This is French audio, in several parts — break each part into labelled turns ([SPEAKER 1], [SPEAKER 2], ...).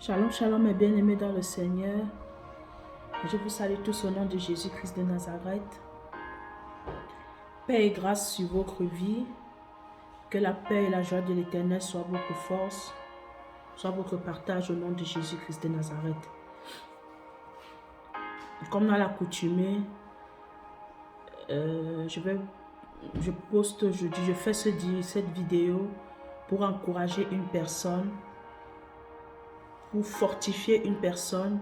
[SPEAKER 1] Shalom, shalom, mes bien-aimés dans le Seigneur. Je vous salue tous au nom de Jésus-Christ de Nazareth. Paix et grâce sur votre vie. Que la paix et la joie de l'Éternel soient votre force, soit votre partage au nom de Jésus-Christ de Nazareth. Comme dans l'accoutumée, je poste aujourd'hui, je fais cette vidéo pour encourager une personne, pour fortifier une personne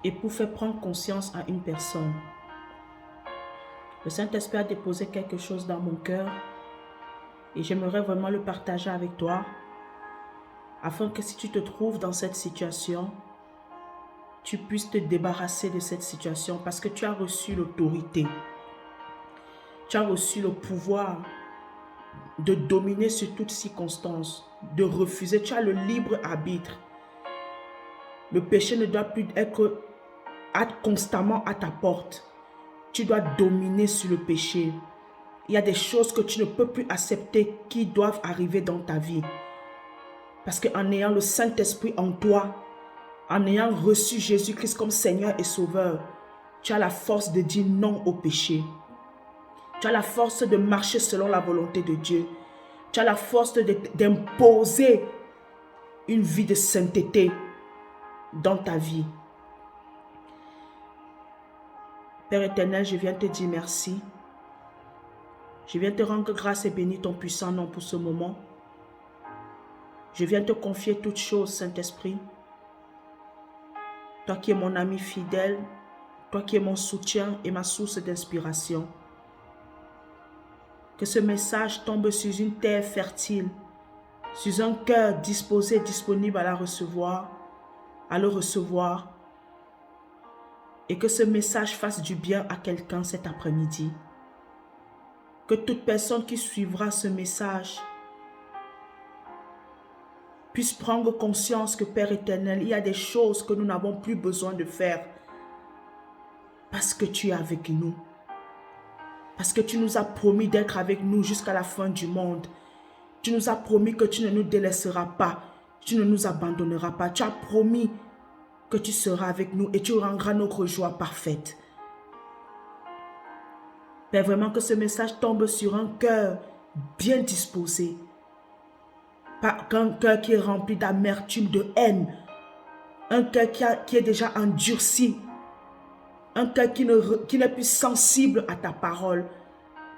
[SPEAKER 1] et pour faire prendre conscience à une personne. Le Saint-Esprit a déposé quelque chose dans mon cœur et j'aimerais vraiment le partager avec toi afin que si tu te trouves dans cette situation, tu puisses te débarrasser de cette situation parce que tu as reçu l'autorité. Tu as reçu le pouvoir de dominer sur toutes circonstances, de refuser. Tu as le libre arbitre. Le péché ne doit plus être constamment à ta porte. Tu dois dominer sur le péché. Il y a des choses que tu ne peux plus accepter qui doivent arriver dans ta vie. Parce qu'en ayant le Saint-Esprit en toi, en ayant reçu Jésus-Christ comme Seigneur et Sauveur, tu as la force de dire non au péché. Tu as la force de marcher selon la volonté de Dieu. Tu as la force d'imposer une vie de sainteté dans ta vie. Père éternel, je viens te dire merci. Je viens te rendre grâce et bénir ton puissant nom pour ce moment. Je viens te confier toutes choses, Saint-Esprit. Toi qui es mon ami fidèle, toi qui es mon soutien et ma source d'inspiration. Que ce message tombe sur une terre fertile, sur un cœur disposé, disponible à le recevoir, et que ce message fasse du bien à quelqu'un cet après-midi. Que toute personne qui suivra ce message puisse prendre conscience que Père éternel, il y a des choses que nous n'avons plus besoin de faire parce que tu es avec nous. Parce que tu nous as promis d'être avec nous jusqu'à la fin du monde. Tu nous as promis que tu ne nous délaisseras pas. Tu ne nous abandonneras pas. Tu as promis que tu seras avec nous et tu rendras notre joie parfaite. Père, vraiment que ce message tombe sur un cœur bien disposé. Pas qu'un cœur qui est rempli d'amertume, de haine. Un cœur qui est déjà endurci. Un cœur qui n'est plus sensible à ta parole.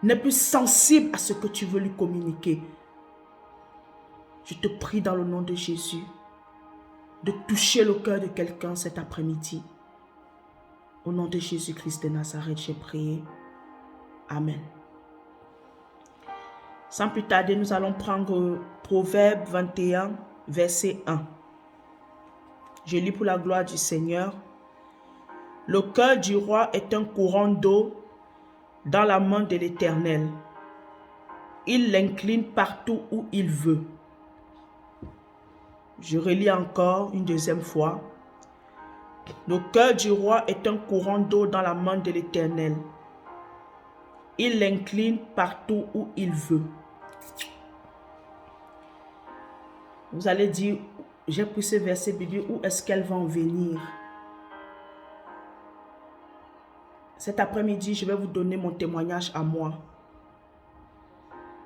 [SPEAKER 1] N'est plus sensible à ce que tu veux lui communiquer. Je te prie dans le nom de Jésus de toucher le cœur de quelqu'un cet après-midi. Au nom de Jésus-Christ de Nazareth, j'ai prié. Amen. Sans plus tarder, nous allons prendre Proverbe 21, verset 1. Je lis pour la gloire du Seigneur. Le cœur du roi est un courant d'eau dans la main de l'Éternel. Il l'incline partout où il veut. Je relis encore une deuxième fois. Le cœur du roi est un courant d'eau dans la main de l'Éternel. Il l'incline partout où il veut. Vous allez dire, j'ai pris ce verset pour dire où est-ce qu'elle va en venir. Cet après-midi, je vais vous donner mon témoignage à moi.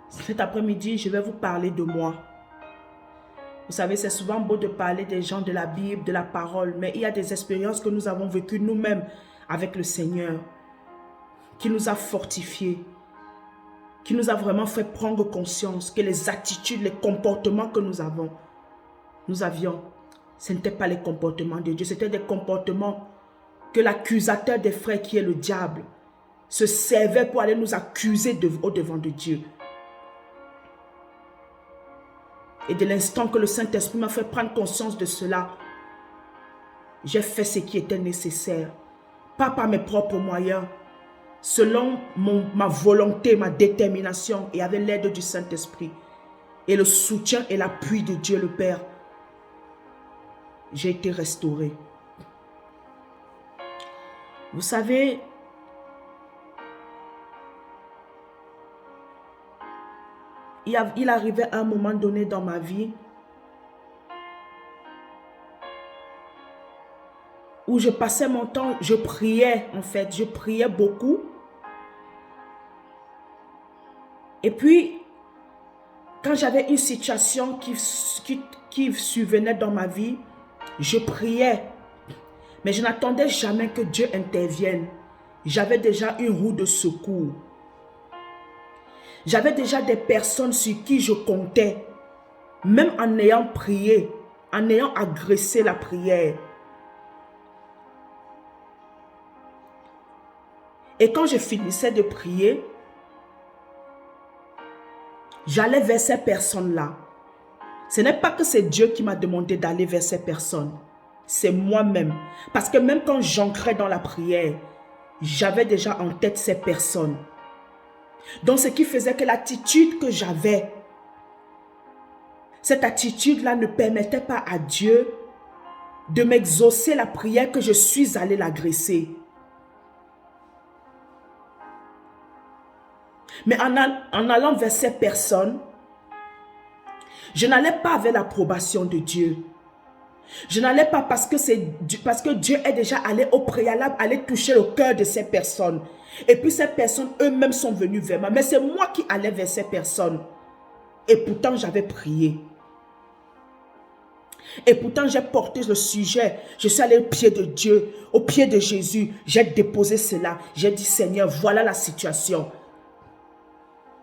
[SPEAKER 1] Cet après-midi, je vais vous parler de moi. Vous savez, c'est souvent beau de parler des gens de la Bible, de la parole, mais il y a des expériences que nous avons vécues nous-mêmes avec le Seigneur, qui nous a fortifiés, qui nous a vraiment fait prendre conscience que les attitudes, les comportements que nous avions, ce n'étaient pas les comportements de Dieu, c'était des comportements que l'accusateur des frères, qui est le diable, se servait pour aller nous accuser au devant de Dieu. Et de l'instant que le Saint-Esprit m'a fait prendre conscience de cela, j'ai fait ce qui était nécessaire. Pas par mes propres moyens, selon ma volonté, ma détermination et avec l'aide du Saint-Esprit. Et le soutien et l'appui de Dieu le Père, j'ai été restauré. Vous savez, il arrivait un moment donné dans ma vie où je passais mon temps, je priais en fait, je priais beaucoup. Et puis, quand j'avais une situation qui survenait dans ma vie, je priais. Mais je n'attendais jamais que Dieu intervienne. J'avais déjà une roue de secours. J'avais déjà des personnes sur qui je comptais. Même en ayant prié, en ayant agressé la prière. Et quand je finissais de prier, j'allais vers ces personnes-là. Ce n'est pas que c'est Dieu qui m'a demandé d'aller vers ces personnes. C'est moi-même. Parce que même quand j'ancrais dans la prière, j'avais déjà en tête ces personnes. Donc ce qui faisait que l'attitude que j'avais, cette attitude-là ne permettait pas à Dieu de m'exaucer la prière que je suis allé l'agresser. Mais en allant vers ces personnes, je n'allais pas avec l'approbation de Dieu. Je n'allais pas parce que Dieu est déjà allé au préalable, aller toucher le cœur de ces personnes. Et puis ces personnes eux-mêmes sont venues vers moi. Mais c'est moi qui allais vers ces personnes. Et pourtant j'avais prié. Et pourtant j'ai porté le sujet. Je suis allé au pied de Dieu, au pied de Jésus. J'ai déposé cela. J'ai dit Seigneur, voilà la situation.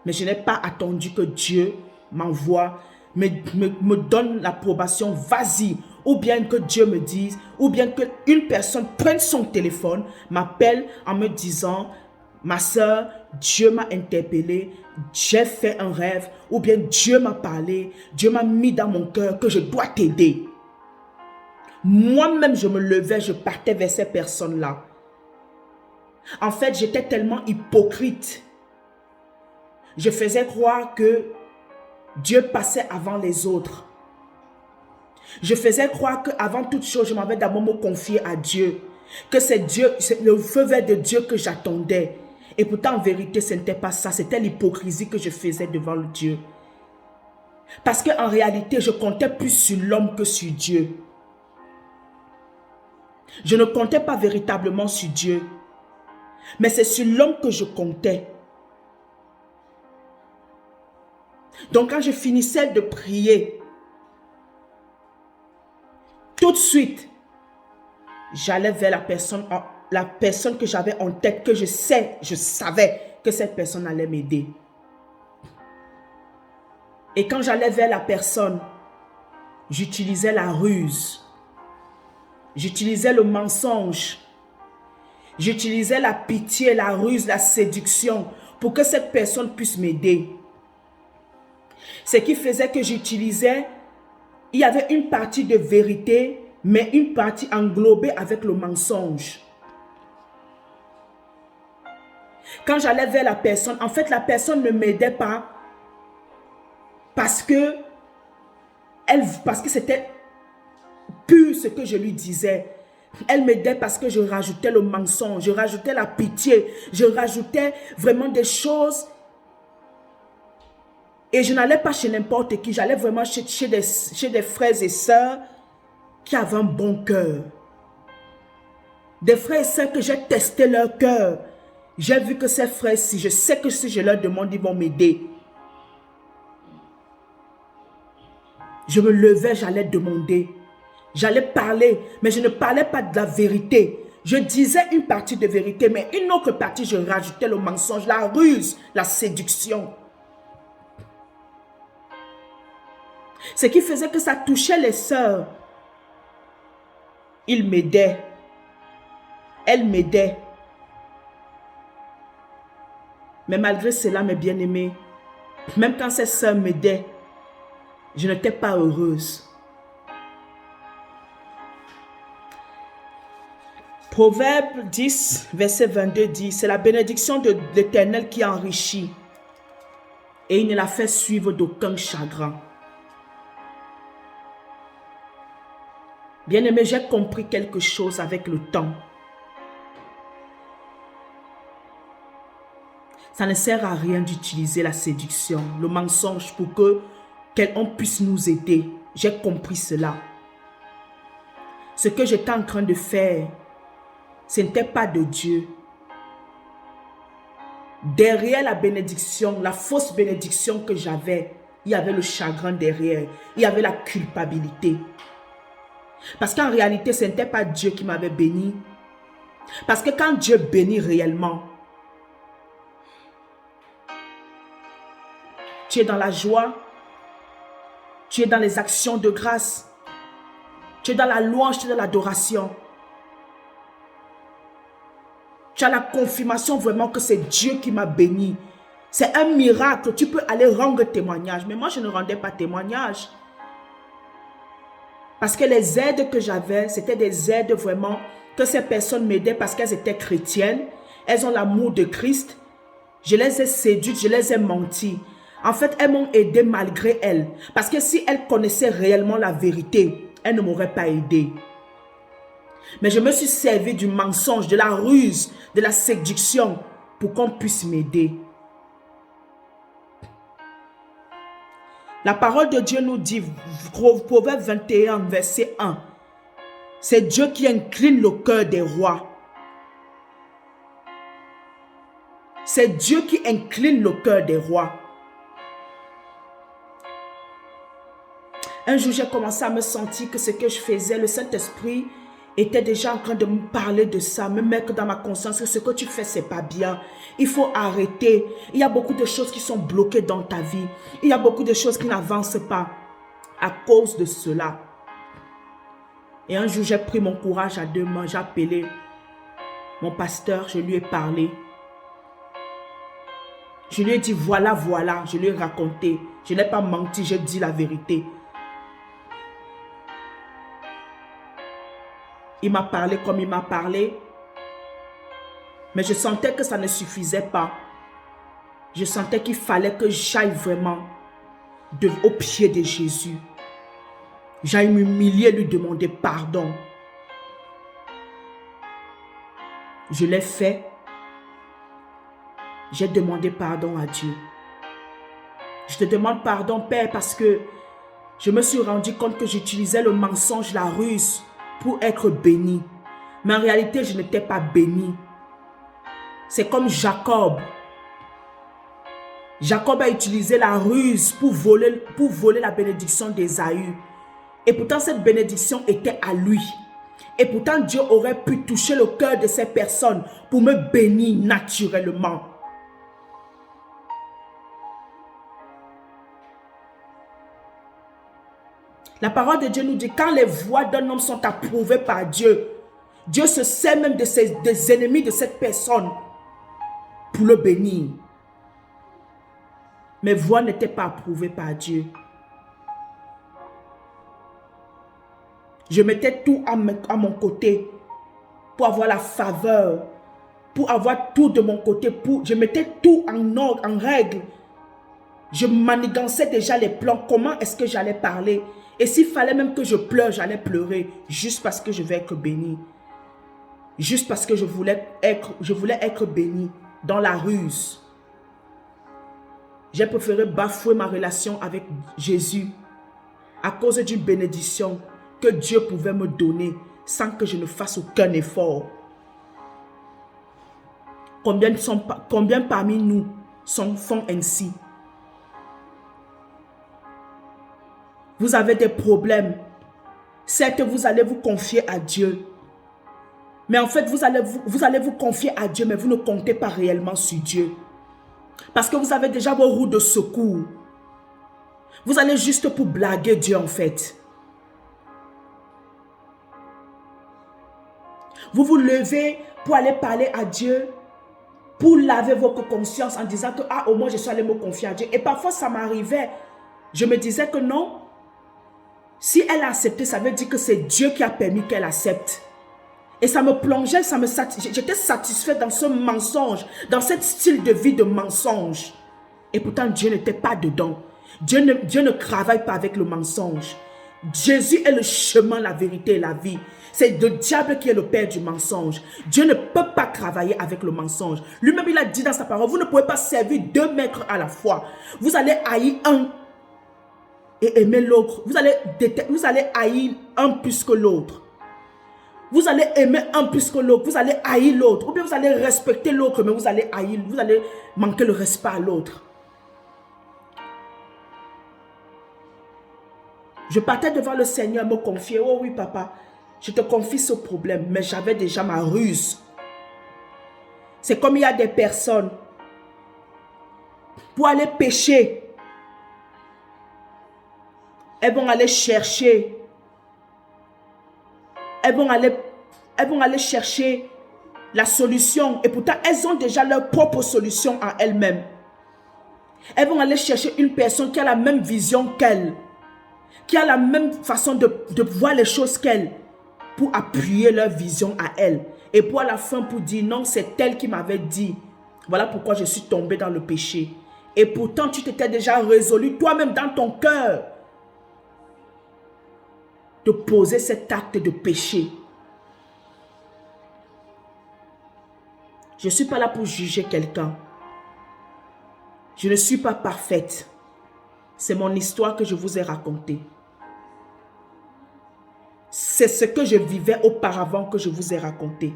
[SPEAKER 1] Mais je n'ai pas attendu que Dieu m'envoie, me donne l'approbation, vas-y. Ou bien que Dieu me dise, ou bien qu'une personne prenne son téléphone, m'appelle en me disant, ma soeur, Dieu m'a interpellé, j'ai fait un rêve, ou bien Dieu m'a parlé, Dieu m'a mis dans mon cœur que je dois t'aider. Moi-même, je me levais, je partais vers ces personnes-là. En fait, j'étais tellement hypocrite. Je faisais croire que Dieu passait avant les autres. Je faisais croire qu'avant toute chose, je m'avais d'abord me confier à Dieu. Que c'est Dieu, c'est le feu vert de Dieu que j'attendais. Et pourtant, en vérité, ce n'était pas ça. C'était l'hypocrisie que je faisais devant le Dieu. Parce qu'en réalité, je comptais plus sur l'homme que sur Dieu. Je ne comptais pas véritablement sur Dieu. Mais c'est sur l'homme que je comptais. Donc quand je finissais de prier, tout de suite, j'allais vers la personne que j'avais en tête, que je savais que cette personne allait m'aider. Et quand j'allais vers la personne, j'utilisais la ruse, j'utilisais le mensonge, j'utilisais la pitié, la ruse, la séduction pour que cette personne puisse m'aider. Ce qui faisait que j'utilisais, il y avait une partie de vérité, mais une partie englobée avec le mensonge. Quand j'allais vers la personne, en fait, la personne ne m'aidait pas parce que c'était pur ce que je lui disais. Elle m'aidait parce que je rajoutais le mensonge, je rajoutais la pitié, je rajoutais vraiment des choses. Et je n'allais pas chez n'importe qui, j'allais vraiment chez des frères et sœurs qui avaient un bon cœur. Des frères et sœurs que j'ai testé leur cœur. J'ai vu que ces frères-ci, je sais que si je leur demande, ils vont m'aider. Je me levais, j'allais demander. J'allais parler, mais je ne parlais pas de la vérité. Je disais une partie de vérité, mais une autre partie, je rajoutais le mensonge, la ruse, la séduction. Ce qui faisait que ça touchait les sœurs. Ils m'aidaient. Elles m'aidaient. Mais malgré cela, mes bien-aimés, même quand ces sœurs m'aidaient, je n'étais pas heureuse. Proverbe 10, verset 22 dit, c'est la bénédiction de l'Éternel qui enrichit et il ne la fait suivre d'aucun chagrin. Bien-aimé, j'ai compris quelque chose avec le temps. Ça ne sert à rien d'utiliser la séduction, le mensonge pour que quelqu'un puisse nous aider. J'ai compris cela. ce que j'étais en train de faire, ce n'était pas de Dieu. Derrière la bénédiction, la fausse bénédiction que j'avais, il y avait le chagrin derrière. Il y avait la culpabilité. Parce qu'en réalité, ce n'était pas Dieu qui m'avait béni. Parce que quand Dieu bénit réellement, tu es dans la joie, tu es dans les actions de grâce, tu es dans la louange, tu es dans l'adoration. Tu as la confirmation vraiment que c'est Dieu qui m'a béni. C'est un miracle. Tu peux aller rendre témoignage. Mais moi, je ne rendais pas témoignage. Parce que les aides que j'avais, c'était des aides vraiment que ces personnes m'aidaient parce qu'elles étaient chrétiennes. Elles ont l'amour de Christ. Je les ai séduites, je les ai menti. En fait, elles m'ont aidé malgré elles. Parce que si elles connaissaient réellement la vérité, elles ne m'auraient pas aidé. Mais je me suis servi du mensonge, de la ruse, de la séduction pour qu'on puisse m'aider. La parole de Dieu nous dit, Proverbe 21, verset 1, c'est Dieu qui incline le cœur des rois. C'est Dieu qui incline le cœur des rois. Un jour, j'ai commencé à me sentir que ce que je faisais, le Saint-Esprit était déjà en train de me parler de ça, me mettre dans ma conscience que ce que tu fais, c'est pas bien. Il faut arrêter. Il y a beaucoup de choses qui sont bloquées dans ta vie. Il y a beaucoup de choses qui n'avancent pas à cause de cela. Et un jour, j'ai pris mon courage à deux mains. J'ai appelé mon pasteur, je lui ai parlé. Je lui ai dit, voilà, voilà. Je lui ai raconté. Je n'ai pas menti, j'ai dit la vérité. Il m'a parlé comme il m'a parlé. Mais je sentais que ça ne suffisait pas. Je sentais qu'il fallait que j'aille vraiment au pied de Jésus. J'aille m'humilier, lui demander pardon. Je l'ai fait. J'ai demandé pardon à Dieu. Je te demande pardon, Père, parce que je me suis rendu compte que j'utilisais le mensonge, la ruse pour être béni. Mais en réalité, je n'étais pas béni. C'est comme Jacob. Jacob a utilisé la ruse pour voler la bénédiction d'Ésaü. Et pourtant, cette bénédiction était à lui. Et pourtant, Dieu aurait pu toucher le cœur de ces personnes pour me bénir naturellement. La parole de Dieu nous dit, quand les voies d'un homme sont approuvées par Dieu, Dieu se sert même des ennemis de cette personne pour le bénir. Mes voies n'étaient pas approuvées par Dieu. Je mettais tout à mon côté pour avoir la faveur, pour avoir tout de mon côté. Je mettais tout en ordre, en règle. Je manigançais déjà les plans. Comment est-ce que j'allais parler? Et s'il fallait même que je pleure, j'allais pleurer juste parce que je vais être béni. Juste parce que je voulais être béni dans la ruse. J'ai préféré bafouer ma relation avec Jésus à cause d'une bénédiction que Dieu pouvait me donner sans que je ne fasse aucun effort. Combien parmi nous font ainsi? Vous avez des problèmes. Certes, vous allez vous confier à Dieu. Mais en fait, vous allez vous confier à Dieu, mais vous ne comptez pas réellement sur Dieu. Parce que vous avez déjà vos roues de secours. Vous allez juste pour blaguer Dieu en fait. Vous vous levez pour aller parler à Dieu, pour laver votre conscience en disant que au moins je suis allé me confier à Dieu. Et parfois ça m'arrivait. Je me disais que non. Si elle a accepté, ça veut dire que c'est Dieu qui a permis qu'elle accepte. Et ça me plongeait, j'étais satisfait dans ce mensonge, dans ce style de vie de mensonge. Et pourtant, Dieu n'était pas dedans. Dieu ne travaille pas avec le mensonge. Jésus est le chemin, la vérité et la vie. C'est le diable qui est le père du mensonge. Dieu ne peut pas travailler avec le mensonge. Lui-même, il a dit dans sa parole, vous ne pouvez pas servir deux maîtres à la fois. Vous allez haïr un et aimer l'autre. Vous allez haïr un plus que l'autre. Vous allez aimer un plus que l'autre. Vous allez haïr l'autre. Ou bien vous allez respecter l'autre, mais vous allez haïr. Vous allez manquer le respect à l'autre. Je partais devant le Seigneur me confier. Oh oui, papa, je te confie ce problème. Mais j'avais déjà ma ruse. C'est comme il y a des personnes pour aller pécher. Elles vont aller chercher. Elles vont aller chercher la solution. Et pourtant, elles ont déjà leur propre solution à elles-mêmes. Elles vont aller chercher une personne qui a la même vision qu'elles, qui a la même façon de voir les choses qu'elles, pour appuyer leur vision à elles. Et pour à la fin, pour dire non, c'est elle qui m'avait dit. Voilà pourquoi je suis tombée dans le péché. Et pourtant, tu t'étais déjà résolu toi-même dans ton cœur de poser cet acte de péché. Je ne suis pas là pour juger quelqu'un. Je ne suis pas parfaite. C'est mon histoire que je vous ai racontée. C'est ce que je vivais auparavant que je vous ai raconté.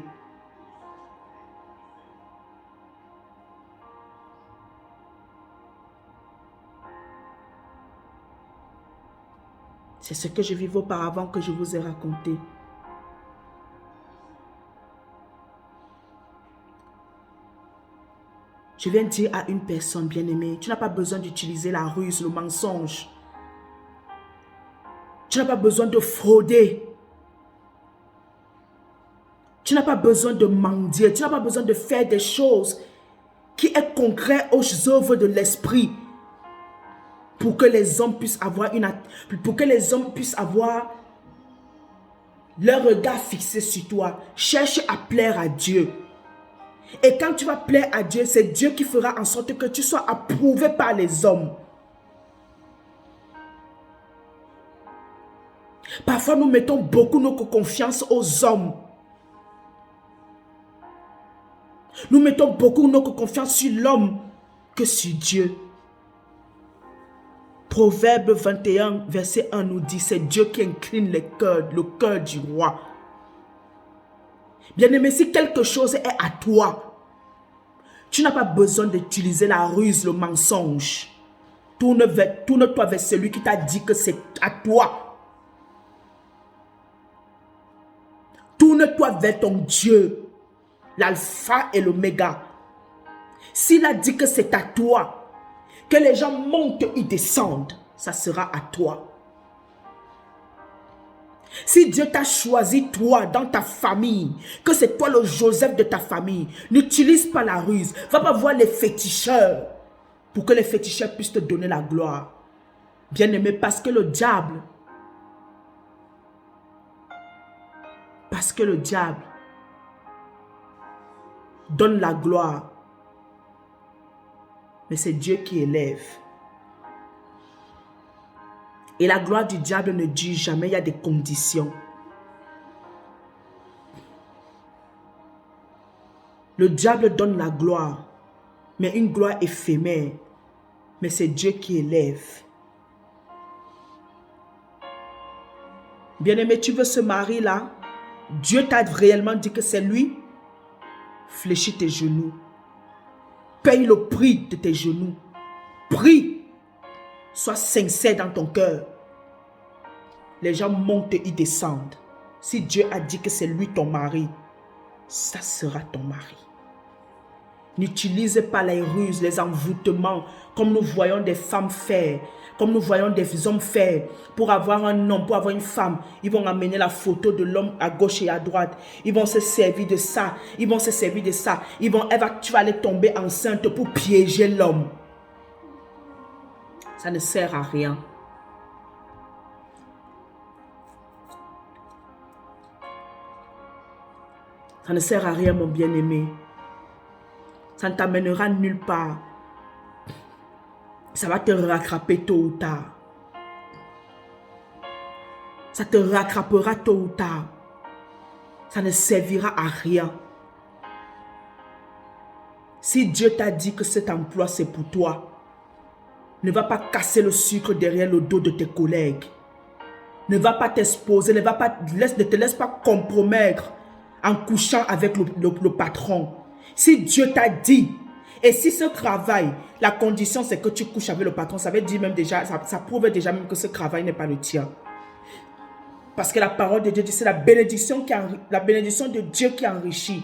[SPEAKER 1] C'est ce que je vivais auparavant que je vous ai raconté. Je viens dire à une personne bien-aimée, tu n'as pas besoin d'utiliser la ruse, le mensonge. Tu n'as pas besoin de frauder. Tu n'as pas besoin de mendier. Tu n'as pas besoin de faire des choses qui est concret aux œuvres de l'esprit pour que les hommes puissent avoir leur regard fixé sur toi. Cherche à plaire à Dieu. Et quand tu vas plaire à Dieu, c'est Dieu qui fera en sorte que tu sois approuvé par les hommes. Parfois, nous mettons beaucoup notre confiance aux hommes. Nous mettons beaucoup notre confiance sur l'homme que sur Dieu. Proverbe 21, verset 1 nous dit, c'est Dieu qui incline le cœur du roi. Bien-aimé, si quelque chose est à toi, tu n'as pas besoin d'utiliser la ruse, le mensonge. Tourne-toi vers celui qui t'a dit que c'est à toi. Tourne-toi vers ton Dieu, l'alpha et l'oméga. S'il a dit que c'est à toi, que les gens montent et descendent, ça sera à toi. Si Dieu t'a choisi toi dans ta famille, que c'est toi le Joseph de ta famille, n'utilise pas la ruse. Va pas voir les féticheurs pour que les féticheurs puissent te donner la gloire. Bien-aimé, parce que le diable donne la gloire. Mais c'est Dieu qui élève. Et la gloire du diable ne dure jamais, il y a des conditions. Le diable donne la gloire, mais une gloire éphémère. Mais c'est Dieu qui élève. Bien-aimé, tu veux ce mari-là? Dieu t'a réellement dit que c'est lui? Fléchis tes genoux. Paye le prix de tes genoux. Prie. Sois sincère dans ton cœur. Les gens montent et ils descendent. Si Dieu a dit que c'est lui ton mari, ça sera ton mari. N'utilise pas les ruses, les envoûtements, comme nous voyons des femmes faire, comme nous voyons des hommes faire. Pour avoir un homme, pour avoir une femme, ils vont amener la photo de l'homme à gauche et à droite. Ils vont se servir de ça, ils vont se servir de ça. Tu vas aller tomber enceinte pour piéger l'homme. Ça ne sert à rien. Ça ne sert à rien, mon bien-aimé. Ça ne t'amènera nulle part. Ça va te rattraper tôt ou tard. Ça te rattrapera tôt ou tard. Ça ne servira à rien. Si Dieu t'a dit que cet emploi c'est pour toi, ne va pas casser le sucre derrière le dos de tes collègues. Ne va pas t'exposer, ne te laisse pas compromettre en couchant avec le patron. Si Dieu t'a dit, et si ce travail, la condition c'est que tu couches avec le patron, ça veut dire même déjà, ça prouve déjà même que ce travail n'est pas le tien. Parce que la parole de Dieu dit, c'est la bénédiction de Dieu qui enrichit.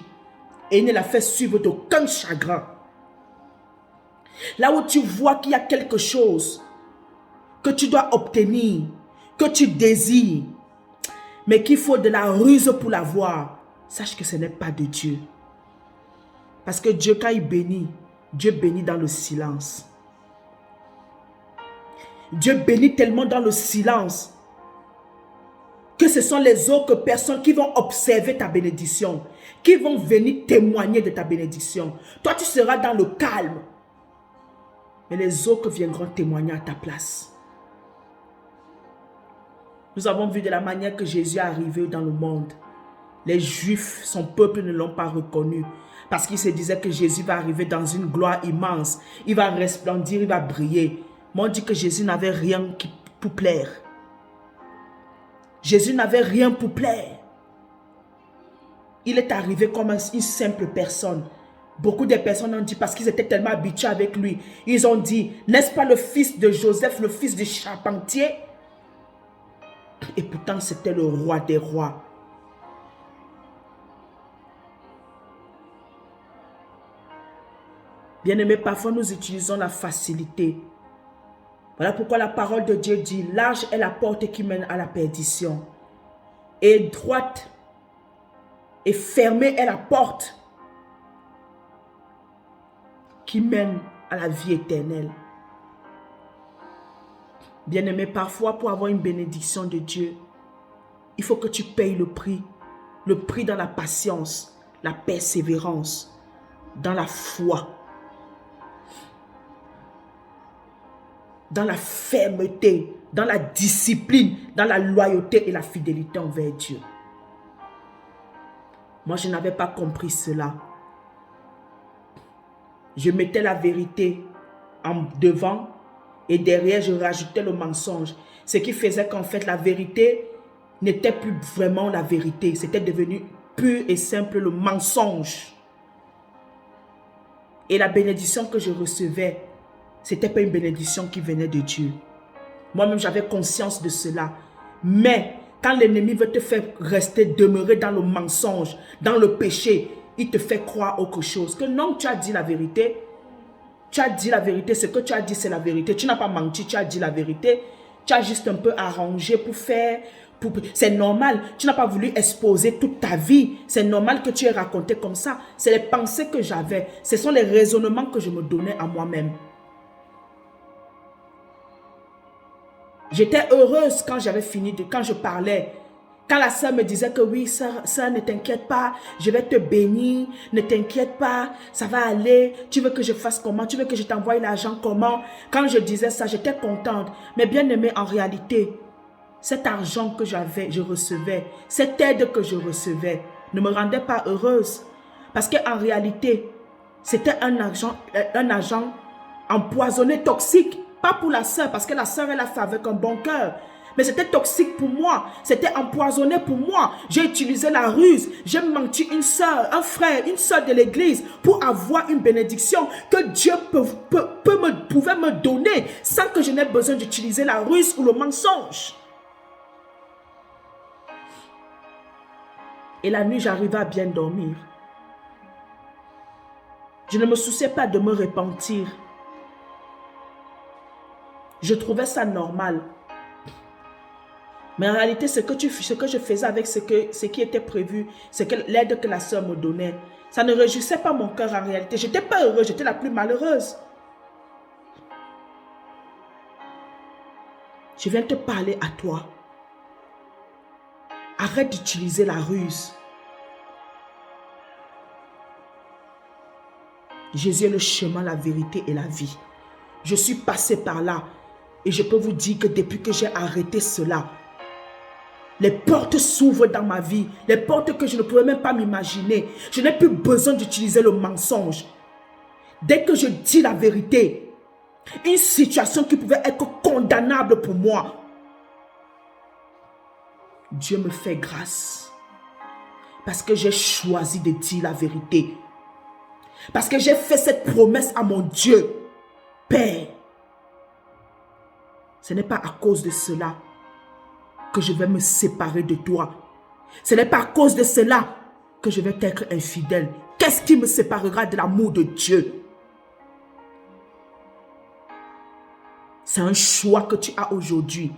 [SPEAKER 1] Et il ne la fait suivre d'aucun chagrin. Là où tu vois qu'il y a quelque chose que tu dois obtenir, que tu désires, mais qu'il faut de la ruse pour l'avoir, sache que ce n'est pas de Dieu. Parce que Dieu, quand il bénit, Dieu bénit dans le silence. Dieu bénit tellement dans le silence que ce sont les autres personnes qui vont observer ta bénédiction, qui vont venir témoigner de ta bénédiction. Toi, tu seras dans le calme, mais les autres viendront témoigner à ta place. Nous avons vu de la manière que Jésus est arrivé dans le monde. Les Juifs, son peuple, ne l'ont pas reconnu parce qu'ils se disaient que Jésus va arriver dans une gloire immense. Il va resplendir, il va briller. Moi, on dit que Jésus n'avait rien pour plaire. Jésus n'avait rien pour plaire. Il est arrivé comme une simple personne. Beaucoup de personnes ont dit, parce qu'ils étaient tellement habitués avec lui, ils ont dit, n'est-ce pas le fils de Joseph, le fils du charpentier? Et pourtant, c'était le roi des rois. Bien-aimés, parfois nous utilisons la facilité. Voilà pourquoi la parole de Dieu dit, large est la porte qui mène à la perdition. Et droite et fermée est la porte qui mène à la vie éternelle. Bien-aimé, parfois pour avoir une bénédiction de Dieu, il faut que tu payes le prix dans la patience, la persévérance, dans la foi, dans la fermeté, dans la discipline, dans la loyauté et la fidélité envers Dieu. Moi, je n'avais pas compris cela. Je mettais la vérité en devant et derrière, je rajoutais le mensonge. Ce qui faisait qu'en fait, la vérité n'était plus vraiment la vérité. C'était devenu pur et simple le mensonge. Et la bénédiction que je recevais, ce n'était pas une bénédiction qui venait de Dieu. Moi-même, j'avais conscience de cela. Mais quand l'ennemi veut te faire demeurer dans le mensonge, dans le péché, il te fait croire autre chose. Que non, tu as dit la vérité. Tu as dit la vérité. Ce que tu as dit, c'est la vérité. Tu n'as pas menti, tu as dit la vérité. Tu as juste un peu arrangé pour faire... C'est normal. Tu n'as pas voulu exposer toute ta vie. C'est normal que tu aies raconté comme ça. C'est les pensées que j'avais. Ce sont les raisonnements que je me donnais à moi-même. J'étais heureuse quand j'avais fini, quand je parlais. Quand la sœur me disait que oui, sœur, ne t'inquiète pas, je vais te bénir, ne t'inquiète pas, ça va aller. Tu veux que je fasse comment? Tu veux que je t'envoie l'argent comment? Quand je disais ça, j'étais contente. Mais bien aimé, en réalité, cet argent que je recevais, cette aide que je recevais, ne me rendait pas heureuse. Parce qu'en réalité, c'était un argent empoisonné, toxique. Pas pour la sœur, parce que la sœur, elle a fait avec un bon cœur. Mais c'était toxique pour moi. C'était empoisonné pour moi. J'ai utilisé la ruse. J'ai menti une sœur, un frère, une sœur de l'église pour avoir une bénédiction que Dieu pouvait me donner sans que je n'ai besoin d'utiliser la ruse ou le mensonge. Et la nuit, j'arrivais à bien dormir. Je ne me souciais pas de me repentir. Je trouvais ça normal. Mais en réalité, ce que je faisais avec ce qui était prévu, c'est que l'aide que la sœur me donnait, ça ne réjouissait pas mon cœur en réalité. Je n'étais pas heureuse, j'étais la plus malheureuse. Je viens te parler à toi. Arrête d'utiliser la ruse. Jésus est le chemin, la vérité et la vie. Je suis passée par là. Et je peux vous dire que depuis que j'ai arrêté cela, les portes s'ouvrent dans ma vie. Les portes que je ne pouvais même pas m'imaginer. Je n'ai plus besoin d'utiliser le mensonge. Dès que je dis la vérité, une situation qui pouvait être condamnable pour moi, Dieu me fait grâce. Parce que j'ai choisi de dire la vérité. Parce que j'ai fait cette promesse à mon Dieu. Père, ce n'est pas à cause de cela que je vais me séparer de toi. Ce n'est pas à cause de cela que je vais être infidèle. Qu'est-ce qui me séparera de l'amour de Dieu? C'est un choix que tu as aujourd'hui.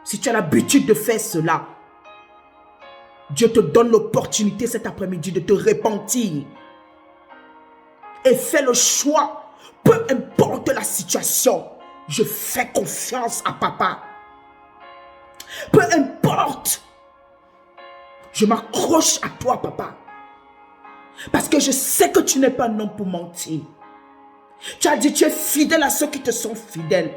[SPEAKER 1] Si tu as l'habitude de faire cela, Dieu te donne l'opportunité cet après-midi de te repentir. Et fais le choix, peu importe la situation. Je fais confiance à papa. Peu importe. Je m'accroche à toi, papa. Parce que je sais que tu n'es pas un homme pour mentir. Tu as dit tu es fidèle à ceux qui te sont fidèles.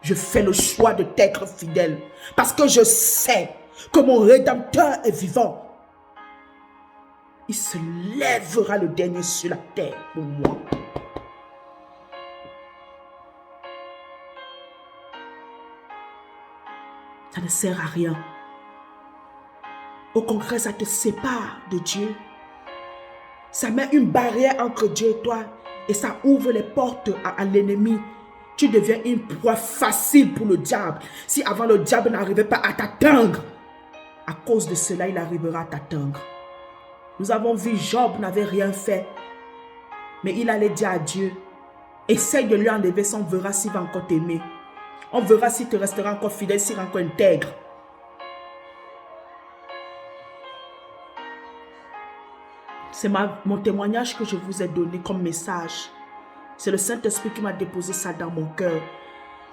[SPEAKER 1] Je fais le choix de t'être fidèle. Parce que je sais que mon Rédempteur est vivant. Il se lèvera le dernier sur la terre pour moi. Ça ne sert à rien. Au contraire, ça te sépare de Dieu. Ça met une barrière entre Dieu et toi. Et ça ouvre les portes à l'ennemi. Tu deviens une proie facile pour le diable. Si avant le diable n'arrivait pas à t'atteindre, à cause de cela, il arrivera à t'atteindre. Nous avons vu Job n'avait rien fait. Mais il allait dire à Dieu, essaye de lui enlever ça, on verra s'il va encore t'aimer. On verra s'il te restera encore fidèle, s'il sera encore intègre. C'est mon témoignage que je vous ai donné comme message. C'est le Saint-Esprit qui m'a déposé ça dans mon cœur.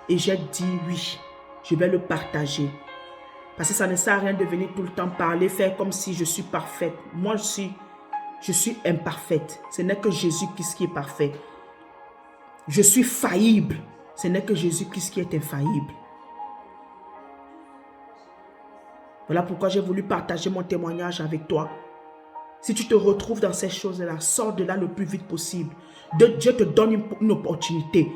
[SPEAKER 1] Et j'ai dit oui, je vais le partager. Parce que ça ne sert à rien de venir tout le temps parler, faire comme si je suis parfaite. Moi, je suis imparfaite. Ce n'est que Jésus-Christ qui est parfait. Je suis faillible. Ce n'est que Jésus-Christ qui est infaillible. Voilà pourquoi j'ai voulu partager mon témoignage avec toi. Si tu te retrouves dans ces choses-là, sors de là le plus vite possible. Dieu te donne une opportunité.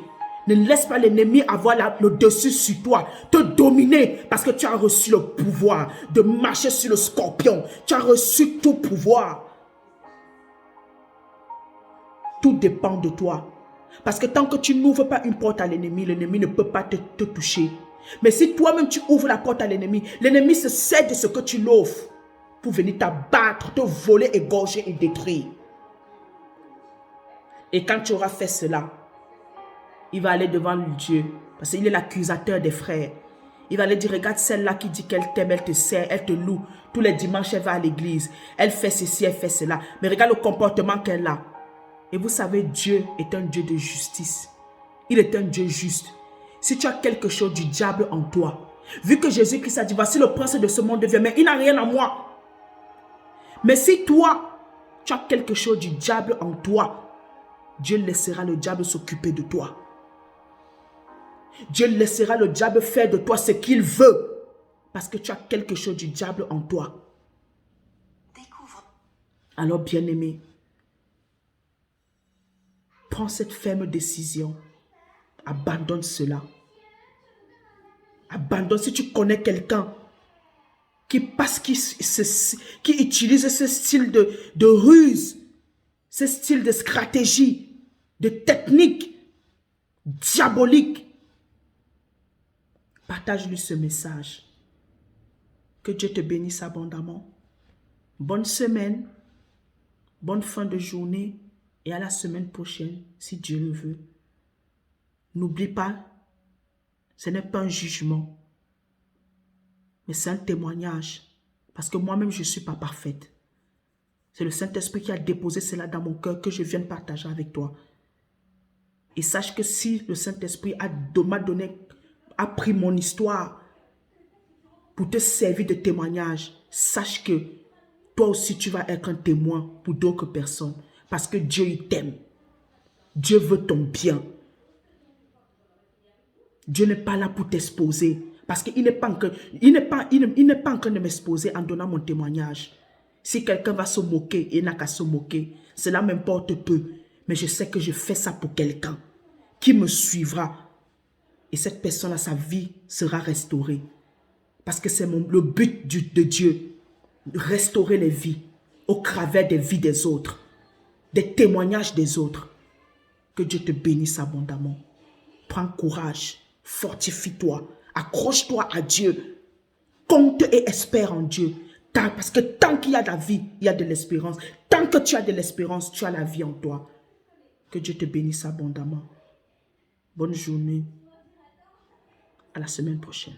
[SPEAKER 1] Ne laisse pas l'ennemi avoir le dessus sur toi, te dominer parce que tu as reçu le pouvoir de marcher sur le scorpion. Tu as reçu tout pouvoir. Tout dépend de toi. Parce que tant que tu n'ouvres pas une porte à l'ennemi, l'ennemi ne peut pas te toucher. Mais si toi-même tu ouvres la porte à l'ennemi se sert de ce que tu l'offres pour venir t'abattre, te voler, égorger et détruire. Et quand tu auras fait cela, il va aller devant Dieu, parce qu'il est l'accusateur des frères. Il va aller dire, regarde celle-là qui dit qu'elle t'aime, elle te sert, elle te loue. Tous les dimanches, elle va à l'église. Elle fait ceci, elle fait cela. Mais regarde le comportement qu'elle a. Et vous savez, Dieu est un Dieu de justice. Il est un Dieu juste. Si tu as quelque chose du diable en toi, vu que Jésus-Christ a dit, voici le prince de ce monde vient, mais il n'a rien à moi. Mais si toi, tu as quelque chose du diable en toi, Dieu laissera le diable s'occuper de toi. Dieu laissera le diable faire de toi ce qu'il veut. Parce que tu as quelque chose du diable en toi. Alors bien-aimé, prends cette ferme décision. Abandonne cela. Abandonne. Si tu connais quelqu'un qui utilise ce style de ruse, ce style de stratégie, de technique diabolique, partage-lui ce message. Que Dieu te bénisse abondamment. Bonne semaine, bonne fin de journée et à la semaine prochaine, si Dieu le veut. N'oublie pas, ce n'est pas un jugement, mais c'est un témoignage. Parce que moi-même, je ne suis pas parfaite. C'est le Saint-Esprit qui a déposé cela dans mon cœur que je viens de partager avec toi. Et sache que si le Saint-Esprit a pris mon histoire pour te servir de témoignage, sache que toi aussi tu vas être un témoin pour d'autres personnes. Parce que Dieu, il t'aime. Dieu veut ton bien. Dieu n'est pas là pour t'exposer. Parce qu'il n'est pas en train de m'exposer en donnant mon témoignage. Si quelqu'un va se moquer, il n'a qu'à se moquer. Cela m'importe peu. Mais je sais que je fais ça pour quelqu'un qui me suivra. Et cette personne-là, sa vie sera restaurée. Parce que c'est le but de Dieu. De restaurer les vies au travers des vies des autres. Des témoignages des autres. Que Dieu te bénisse abondamment. Prends courage. Fortifie-toi. Accroche-toi à Dieu. Compte et espère en Dieu. Parce que tant qu'il y a de la vie, il y a de l'espérance. Tant que tu as de l'espérance, tu as la vie en toi. Que Dieu te bénisse abondamment. Bonne journée. À la semaine prochaine.